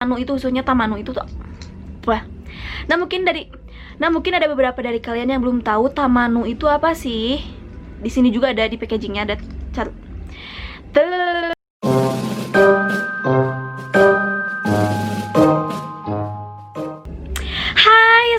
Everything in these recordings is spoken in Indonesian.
Tamanu itu, khususnya Tamanu itu tuh wah. Nah mungkin ada beberapa dari kalian yang belum tahu Tamanu itu apa sih. Di sini juga ada di packagingnya, ada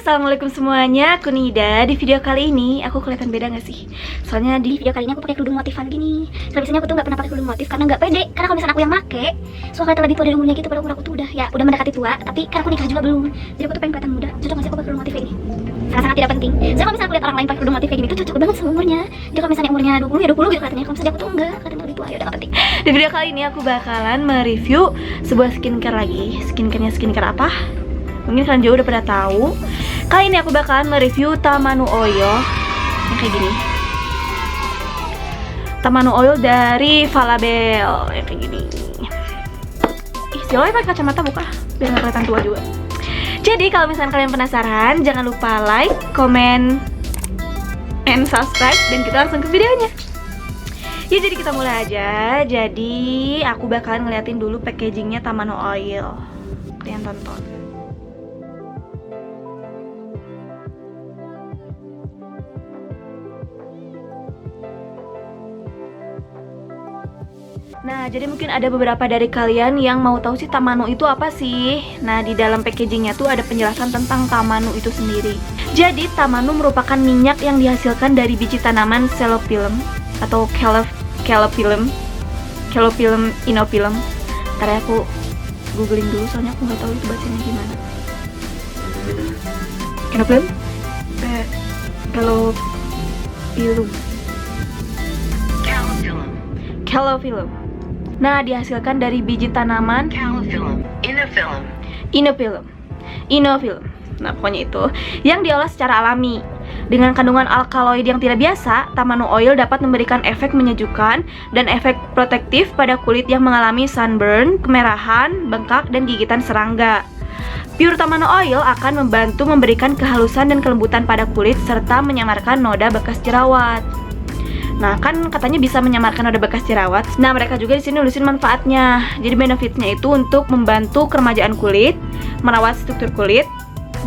Assalamualaikum semuanya, aku Nida. Di video kali ini aku kelihatan beda gak sih? Soalnya di video kali ini aku pakai kerudung motifan gini. Soalnya biasanya aku tuh gak pernah pakai kerudung motif karena gak pede. Karena kalau misalnya aku yang make, soalnya terlebih tua dari umurnya gitu, padahal aku tuh udah mendekati tua. Tapi karena aku nikah juga belum, jadi aku tuh pengen kelihatan muda. Cocok gak sih aku pakai kerudung motif kayak gini? Sangat-sangat tidak penting. Soalnya kalau misalnya aku lihat orang lain pakai kerudung motif kayak gini tuh cocok banget sama umurnya. Jadi kalau misalnya umurnya 20 ya 20 gitu kelihatannya. Kalau misalnya aku tuh enggak, kelihatan lebih tua, ya udah gak penting. Di video kali ini aku bakalan mereview sebuah skincare lagi. Skincare apa? Mungkin kalian juga udah pada tahu. Kali ini aku bakalan mereview Tamanu Oil yang kayak gini. Tamanu Oil dari Falabel yang kayak gini. Ih, si Loy pakai kacamata buka biar nggak kelihatan tua juga. Jadi kalau misalnya kalian penasaran, jangan lupa like, comment, and subscribe, dan kita langsung ke videonya. Ya jadi kita mulai aja. Jadi aku bakalan ngeliatin dulu packagingnya Tamanu Oil. Kalian tonton. Nah, jadi mungkin ada beberapa dari kalian yang mau tahu sih Tamanu itu apa sih? Nah, di dalam packagingnya tuh ada penjelasan tentang Tamanu itu sendiri. Jadi, Tamanu merupakan minyak yang dihasilkan dari biji tanaman Celophyllum atau Calophyllum inophyllum. Ntar ya aku googling dulu, soalnya aku nggak tahu itu bacanya gimana. Calophyllum? Calophyllum. Nah, dihasilkan dari biji tanaman Inophyllum. Nah, pokoknya itu yang diolah secara alami. Dengan kandungan alkaloid yang tidak biasa, Tamanu Oil dapat memberikan efek menyejukkan dan efek protektif pada kulit yang mengalami sunburn, kemerahan, bengkak, dan gigitan serangga. Pure Tamanu Oil akan membantu memberikan kehalusan dan kelembutan pada kulit serta menyamarkan noda bekas jerawat. Nah, kan katanya bisa menyamarkan noda bekas jerawat. Nah, mereka juga di sini nulisin manfaatnya. Jadi benefitnya itu untuk membantu keremajaan kulit, merawat struktur kulit,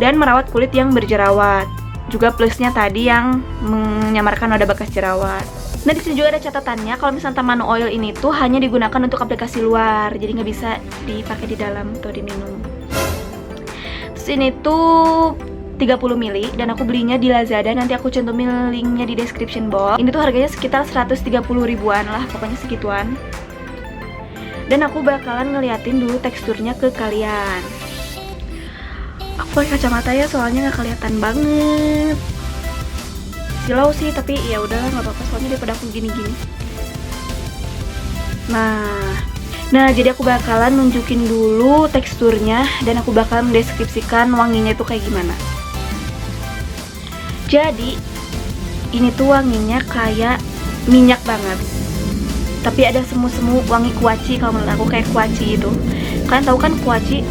dan merawat kulit yang berjerawat. Juga plusnya tadi yang menyamarkan noda bekas jerawat. Nah, di sini juga ada catatannya kalau misalnya Tamanu Oil ini tuh hanya digunakan untuk aplikasi luar, jadi nggak bisa dipakai di dalam atau diminum. Terus ini tuh 30 ml dan aku belinya di Lazada, nanti aku cantumin linknya di description box. Ini tuh harganya sekitar 130 ribuan lah, pokoknya segituan. Dan aku bakalan ngeliatin dulu teksturnya ke kalian. Aku pakai kacamata ya, soalnya nggak kelihatan banget. Silau sih, tapi ya udahlah nggak apa-apa, soalnya daripada aku gini-gini. Nah, jadi aku bakalan nunjukin dulu teksturnya dan aku bakalan mendeskripsikan wanginya itu kayak gimana. Jadi ini tuh wanginya kayak minyak banget, tapi ada semu-semu wangi kuaci. Kalau menurut aku kayak kuaci itu. Kalian tahu kan kuaci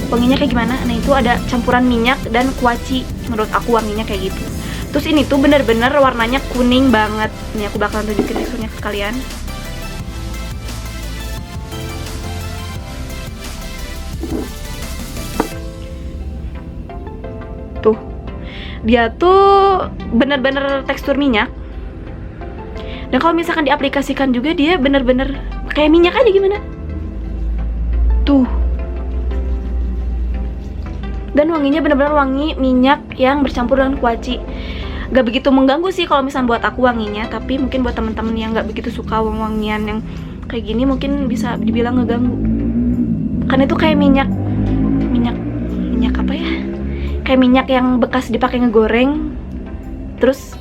wanginya kayak gimana? Nah, itu ada campuran minyak dan kuaci. Menurut aku wanginya kayak gitu. Terus ini tuh bener-bener warnanya kuning banget. Nih aku bakalan tunjukin teksturnya ke kalian. Tuh, dia tuh bener-bener tekstur minyak. Dan kalau misalkan diaplikasikan juga dia bener-bener kayak minyak aja gimana. Tuh. Dan wanginya bener-bener wangi minyak yang bercampur dengan kuaci. Gak begitu mengganggu sih kalau misalnya buat aku wanginya, tapi mungkin buat temen-temen yang gak begitu suka wangian yang kayak gini mungkin bisa dibilang ngeganggu. Karena itu kayak minyak apa ya? Kayak minyak yang bekas dipakai ngegoreng. Terus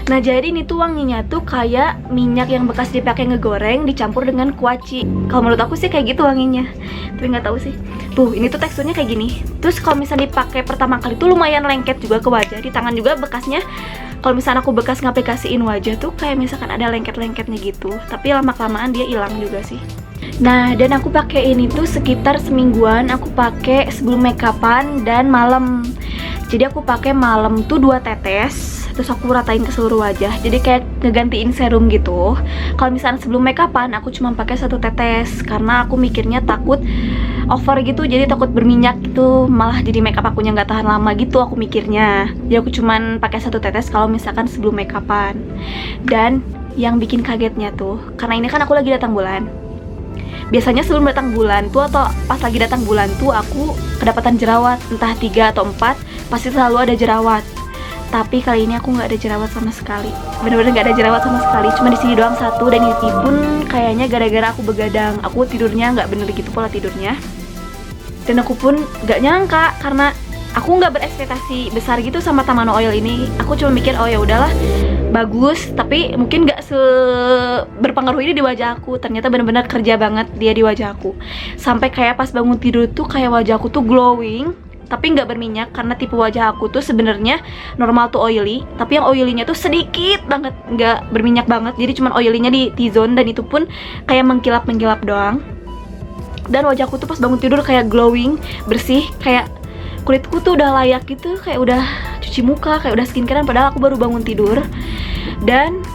nah, jadi ini tuh wanginya tuh kayak minyak yang bekas dipakai ngegoreng dicampur dengan kuaci. Kalau menurut aku sih kayak gitu wanginya. Tapi nggak tahu sih. Tuh, ini tuh teksturnya kayak gini. Terus kalau misalnya dipakai pertama kali tuh lumayan lengket juga ke wajah. Di tangan juga bekasnya. Kalau misalnya aku bekas ngaplikasiin wajah tuh kayak misalkan ada lengket-lengketnya gitu. Tapi lama-kelamaan dia hilang juga sih. Nah, dan aku pakai ini tuh sekitar semingguan. Aku pakai sebelum make upan dan malam. Jadi aku pakai malam tuh 2 tetes, terus aku ratain ke seluruh wajah, jadi kayak ngegantiin serum gitu. Kalau misalnya sebelum make upan aku cuma pakai 1 tetes karena aku mikirnya takut over gitu, jadi takut berminyak gitu, malah jadi make up akunya nggak tahan lama gitu aku mikirnya. Jadi aku cuman pakai 1 tetes kalau misalkan sebelum make upan. Dan yang bikin kagetnya tuh, karena ini kan aku lagi datang bulan. Biasanya sebelum datang bulan tuh atau pas lagi datang bulan tuh aku kedapatan jerawat, entah 3 atau 4, pasti selalu ada jerawat. Tapi kali ini aku nggak ada jerawat sama sekali, bener-bener nggak ada jerawat sama sekali. Cuma di sini doang 1, dan ini pun kayaknya gara-gara aku begadang, aku tidurnya nggak bener gitu pola tidurnya. Dan aku pun nggak nyangka karena aku nggak berekspektasi besar gitu sama Tamano Oil ini. Aku cuma mikir oh ya udahlah bagus, tapi mungkin nggak berpengaruh ini di wajah aku. Ternyata bener-bener kerja banget dia di wajah aku. Sampai kayak pas bangun tidur tuh kayak wajah aku tuh glowing, tapi nggak berminyak karena tipe wajah aku tuh sebenarnya normal tuh oily, tapi yang oilynya tuh sedikit banget, nggak berminyak banget. Jadi cuman oilynya di T-zone, dan itu pun kayak mengkilap-mengkilap doang. Dan wajahku tuh pas bangun tidur kayak glowing, bersih, kayak kulitku tuh udah layak gitu, kayak udah cuci muka, kayak udah skincarean, padahal aku baru bangun tidur. Dan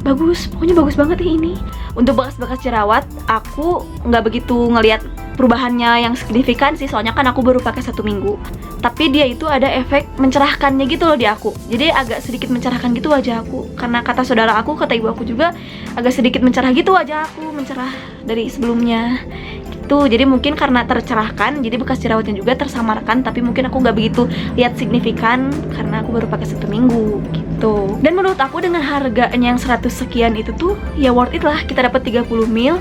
bagus, pokoknya bagus banget ya ini. Untuk bekas-bekas jerawat aku nggak begitu ngelihat perubahannya yang signifikan sih, soalnya kan aku baru pakai 1 minggu. Tapi dia itu ada efek mencerahkannya gitu loh di aku, jadi agak sedikit mencerahkan gitu wajah aku. Karena kata saudara aku, kata ibu aku juga, agak sedikit mencerah gitu wajah aku, mencerah dari sebelumnya gitu. Jadi mungkin karena tercerahkan, jadi bekas jerawatnya juga tersamarkan. Tapi mungkin aku nggak begitu lihat signifikan karena aku baru pakai 1 minggu gitu. Dan menurut aku dengan harganya yang 100 sekian itu tuh ya worth it lah. Kita dapat 30 ml,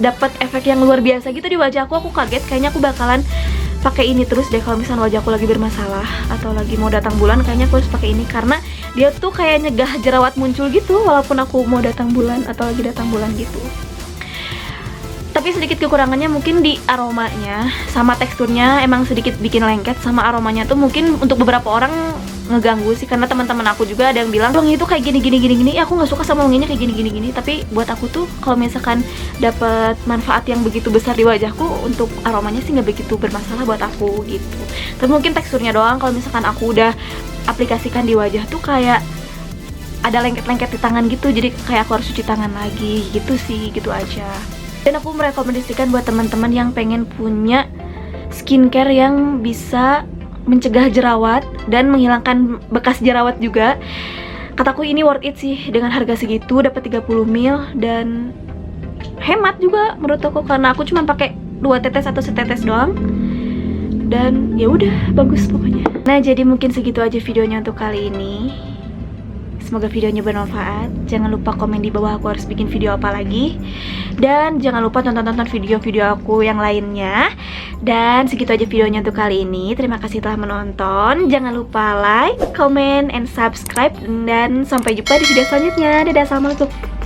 dapat efek yang luar biasa gitu di wajah aku. Aku kaget, kayaknya aku bakalan pakai ini terus deh kalau misalnya wajah aku lagi bermasalah atau lagi mau datang bulan. Kayaknya aku harus pakai ini karena dia tuh kayak nyegah jerawat muncul gitu walaupun aku mau datang bulan atau lagi datang bulan gitu. Tapi sedikit kekurangannya mungkin di aromanya sama teksturnya, emang sedikit bikin lengket. Sama aromanya tuh mungkin untuk beberapa orang ngeganggu sih, karena teman-teman aku juga ada yang bilang wangi itu kayak gini, aku nggak suka sama wanginya kayak gini. Tapi buat aku tuh kalau misalkan dapat manfaat yang begitu besar di wajahku, untuk aromanya sih nggak begitu bermasalah buat aku gitu. Tapi mungkin teksturnya doang, kalau misalkan aku udah aplikasikan di wajah tuh kayak ada lengket-lengket di tangan gitu, jadi kayak aku harus cuci tangan lagi gitu sih, gitu aja. Dan aku merekomendasikan buat teman-teman yang pengen punya skincare yang bisa mencegah jerawat dan menghilangkan bekas jerawat juga. Kataku ini worth it sih, dengan harga segitu dapat 30 ml dan hemat juga menurut aku, karena aku cuma pakai 2 tetes atau setetes doang. Dan ya udah bagus pokoknya. Nah, jadi mungkin segitu aja videonya untuk kali ini. Semoga videonya bermanfaat. Jangan lupa komen di bawah aku harus bikin video apa lagi. Dan jangan lupa tonton video-video aku yang lainnya. Dan segitu aja videonya untuk kali ini. Terima kasih telah menonton. Jangan lupa like, comment, and subscribe. Dan sampai jumpa di video selanjutnya. Dadah, assalamualaikum.